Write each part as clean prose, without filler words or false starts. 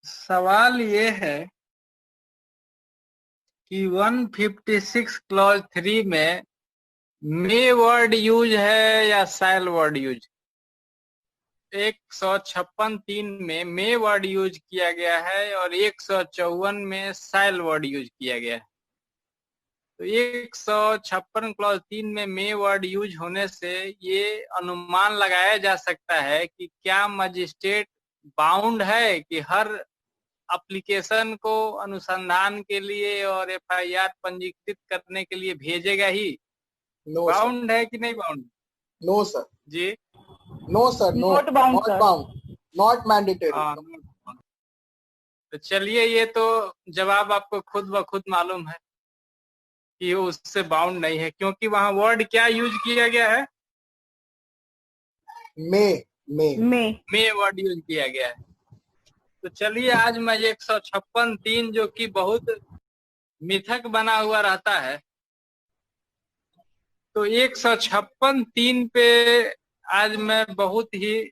सवाल ये है कि 156 क्लॉज 3 में मे वर्ड यूज है या शैल वर्ड यूज। 156(3) में मे वर्ड यूज किया गया है और 154 में शैल वर्ड यूज किया गया है। तो 156 क्लॉज 3 में मे वर्ड यूज होने से ये अनुमान लगाया जा सकता है कि क्या मजिस्ट्रेट बाउंड है कि हर एप्लीकेशन को अनुसंधान के लिए और एफआईआर पंजीकृत करने के लिए भेजेगा ही। नो सर, बाउंड है कि नहीं बाउंड? नो सर, जी no sir, no, Not bound, not sir. Bound, not mandatory. हाँ। तो चलिए, ये तो जवाब आपको खुद ब खुद मालूम है कि उससे बाउंड नहीं है, क्योंकि वहां वर्ड क्या यूज किया गया है? मे वर्ड यूज किया गया है। तो चलिए, आज मैं 156(3) जो कि बहुत मिथक बना हुआ रहता है, तो 156(3) पे आज मैं बहुत ही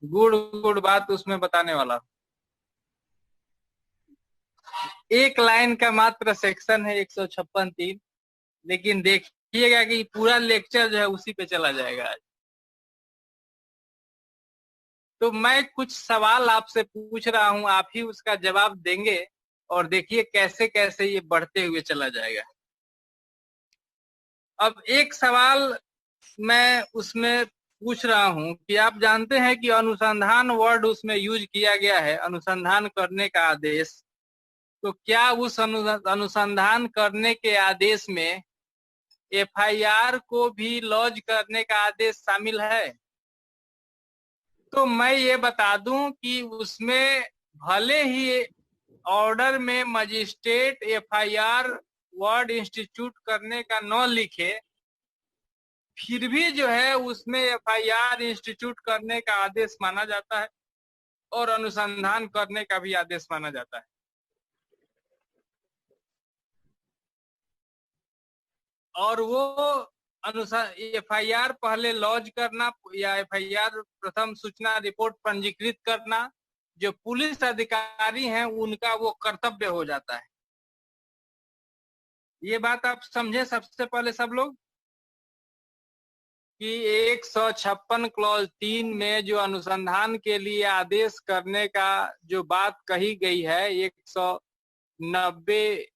गुड़ गुड़ बात उसमें बताने वाला हूँ। एक लाइन का मात्र सेक्शन है 156(3), लेकिन देखिएगा कि पूरा लेक्चर जो है उसी पे चला जाएगा आज। तो मैं कुछ सवाल आपसे पूछ रहा हूं, आप ही उसका जवाब देंगे और देखिए कैसे कैसे ये बढ़ते हुए चला जाएगा। अब एक सवाल मैं उसमें पूछ रहा हूं कि आप जानते हैं कि अनुसंधान वर्ड उसमें यूज किया गया है, अनुसंधान करने का आदेश। तो क्या उस अनुसंधान करने के आदेश में एफआईआर को भी लॉन्च करने का आदेश शामिल है? तो मैं ये बता दूं कि उसमें भले ही ऑर्डर में मजिस्ट्रेट एफआईआर वर्ड इंस्टीट्यूट करने का न लिखे, फिर भी जो है उसमें एफआईआर इंस्टीट्यूट करने का आदेश माना जाता है और अनुसंधान करने का भी आदेश माना जाता है। और वो अनुसार एफआईआर पहले लॉन्च करना या एफआईआर प्रथम सूचना रिपोर्ट पंजीकृत करना जो पुलिस अधिकारी हैं उनका वो कर्तव्य हो जाता है। ये बात आप समझे सबसे पहले सब लोग कि 156 क्लॉज 3 में जो अनुसंधान के लिए आदेश करने का जो बात कही गई है, 190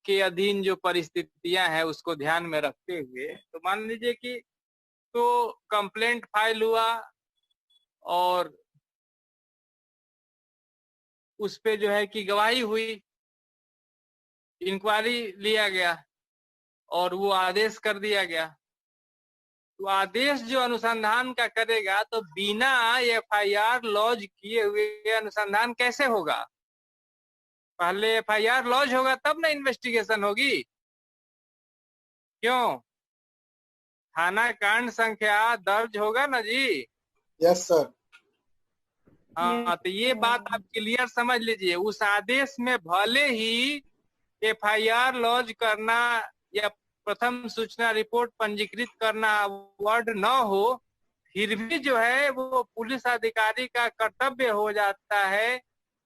के अधीन जो परिस्थितियां हैं उसको ध्यान में रखते हुए, तो मान लीजिए कि तो कंप्लेंट फाइल हुआ और उस पे जो है कि गवाही हुई, इंक्वायरी लिया गया और वो आदेश कर दिया गया। तो आदेश जो अनुसंधान का करेगा तो बिना एफआईआर लॉन्च किए हुए अनुसंधान कैसे होगा? पहले एफआईआर लॉन्च होगा तब ना इन्वेस्टिगेशन होगी। क्यों? थाना कांड संख्या दर्ज होगा ना जी। Yes sir. हाँ, तो ये बात आप क्लियर समझ लीजिए। उस आदेश में भले ही एफआईआर लॉन्च करना या प्रथम सूचना रिपोर्ट पंजीकृत करना वर्ड न हो, फिर भी जो है वो पुलिस अधिकारी का कर्तव्य हो जाता है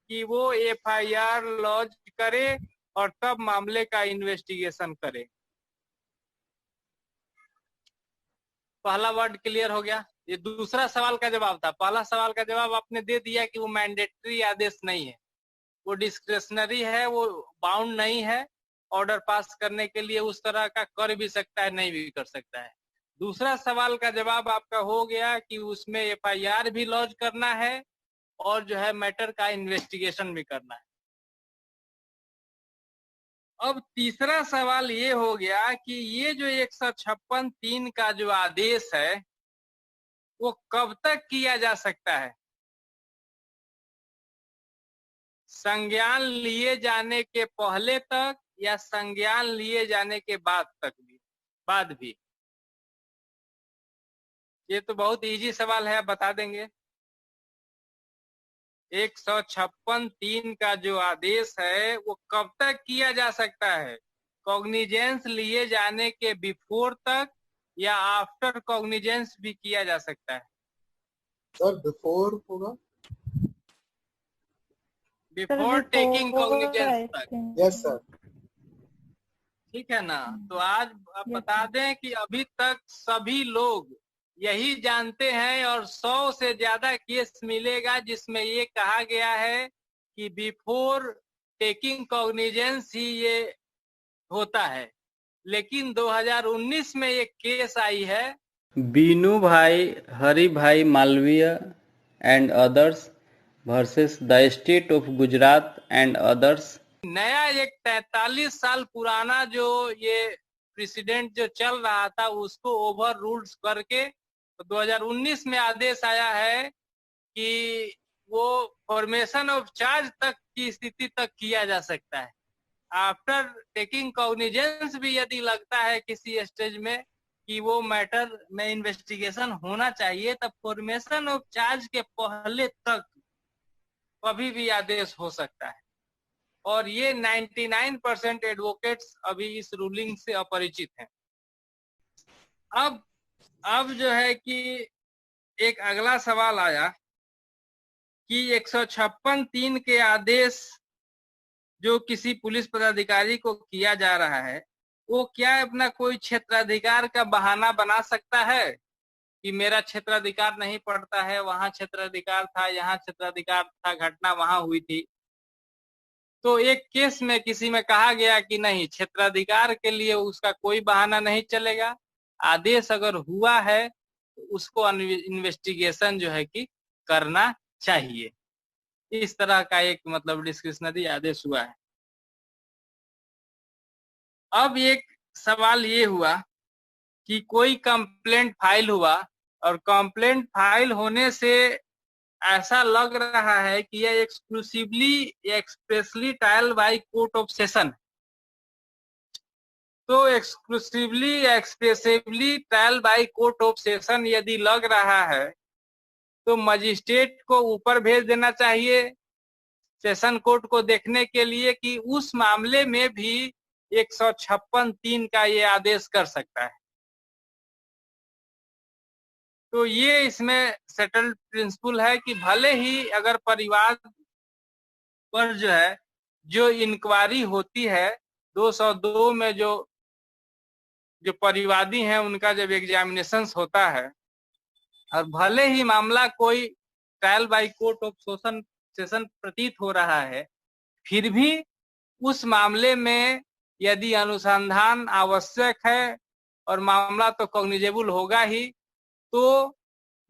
कि वो एफआईआर लॉन्च करे और तब मामले का इन्वेस्टिगेशन करे। पहला वर्ड क्लियर हो गया। ये दूसरा सवाल का जवाब था। पहला सवाल का जवाब आपने दे दिया कि वो मैंडेटरी आदेश नहीं है, वो डिस्क्रिशनरी है, वो बाउंड नहीं है। ऑर्डर पास करने के लिए उस तरह का कर भी सकता है, नहीं भी कर सकता है। दूसरा सवाल का जवाब आपका हो गया कि उसमें एफआईआर भी लॉन्च करना है और जो है मैटर का इन्वेस्टिगेशन भी करना है। अब तीसरा सवाल ये हो गया कि ये जो 156(3) का जो आदेश है वो कब तक किया जा सकता है? संज्ञान लिए जाने के पहले तक या संज्ञान लिए जाने के बाद भी? ये तो बहुत इजी सवाल है, आप बता देंगे। 156(3) का जो आदेश है वो कब तक किया जा सकता है? कॉग्निजेंस लिए जाने के बिफोर तक या आफ्टर कॉग्निजेंस भी किया जा सकता है? सर बिफोर होगा। बिफोर टेकिंग कॉग्निजेंस तक। Yes sir. ठीक है ना। तो आज बता दें कि अभी तक सभी लोग यही जानते हैं और 100 से ज्यादा केस मिलेगा जिसमें ये कहा गया है कि बिफोर टेकिंग कॉग्निजेंस ही ये होता है। लेकिन 2019 में एक केस आई है, बीनू भाई, हरि भाई Malviya and others versus the state of Gujarat and others. नया एक 43 साल पुराना जो ये प्रेसिडेंट जो चल रहा था उसको ओवर रूल्स करके तो 2019 में आदेश आया है कि वो फॉर्मेशन ऑफ चार्ज तक की स्थिति तक किया जा सकता है। आफ्टर टेकिंग कॉग्निजेंस भी यदि लगता है किसी स्टेज में कि वो मैटर में इन्वेस्टिगेशन होना चाहिए, तब फॉर्मेशन ऑफ चार्ज के पहले तक कभी भी आदेश हो सकता है। और ये 99% एडवोकेट्स अभी इस रूलिंग से अपरिचित हैं। अब जो है कि एक अगला सवाल आया कि 156(3) के आदेश जो किसी पुलिस पदाधिकारी को किया जा रहा है, वो क्या अपना कोई क्षेत्राधिकार का बहाना बना सकता है कि मेरा क्षेत्राधिकार नहीं पड़ता है, वहां क्षेत्राधिकार था, यहाँ क्षेत्राधिकार था, घटना वहां हुई थी। तो एक केस में किसी में कहा गया कि नहीं, क्षेत्राधिकार के लिए उसका कोई बहाना नहीं चलेगा, आदेश अगर हुआ है तो उसको इन्वेस्टिगेशन जो है कि करना चाहिए। इस तरह का एक मतलब डिस्क्रिशनरी आदेश हुआ है। अब एक सवाल ये हुआ कि कोई कंप्लेंट फाइल हुआ और कंप्लेंट फाइल होने से ऐसा लग रहा है कि यह exclusively expressly trial by court of session. तो exclusively expressively trial by court of session यदि लग रहा है तो मजिस्ट्रेट को ऊपर भेज देना चाहिए सेशन कोर्ट को देखने के लिए कि उस मामले में भी 156(3) का ये आदेश कर सकता है। तो ये इसमें सेटल्ड प्रिंसिपल है कि भले ही अगर परिवार पर जो है जो इंक्वायरी होती है 202 में जो परिवादी हैं उनका जब एग्जामिनेशन होता है और भले ही मामला कोई trial by court of session प्रतीत हो रहा है, फिर भी उस मामले में यदि अनुसंधान आवश्यक है और मामला तो कॉग्निजेबल होगा ही, तो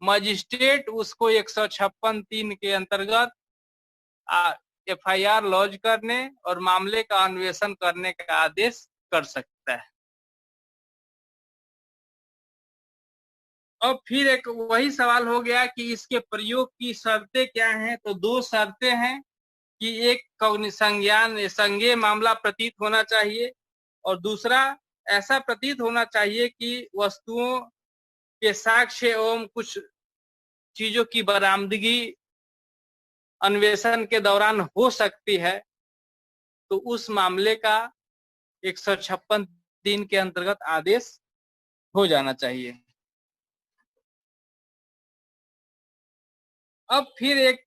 मजिस्ट्रेट उसको 156(3) के अंतर्गत FIR लॉन्च करने और मामले का अन्वेषण करने का आदेश कर सकता है। अब फिर एक वही सवाल हो गया कि इसके प्रयोग की शर्तें क्या हैं। तो 2 शर्तें हैं कि एक संज्ञेय मामला प्रतीत होना चाहिए और दूसरा ऐसा प्रतीत होना चाहिए कि वस्तुओं के साक्ष्य एवं कुछ चीजों की बरामदगी अन्वेषण के दौरान हो सकती है, तो उस मामले का 156(3) के अंतर्गत आदेश हो जाना चाहिए। अब फिर एक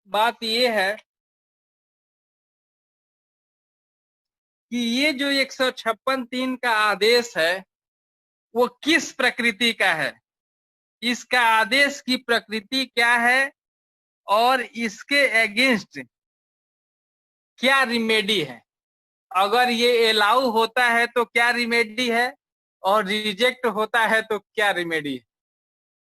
बात ये है कि ये जो 156(3) का आदेश है वो किस प्रकृति का है, इसका आदेश की प्रकृति क्या है और इसके अगेंस्ट क्या रिमेडी है। अगर ये अलाउ होता है तो क्या रिमेडी है और रिजेक्ट होता है तो क्या रिमेडी है।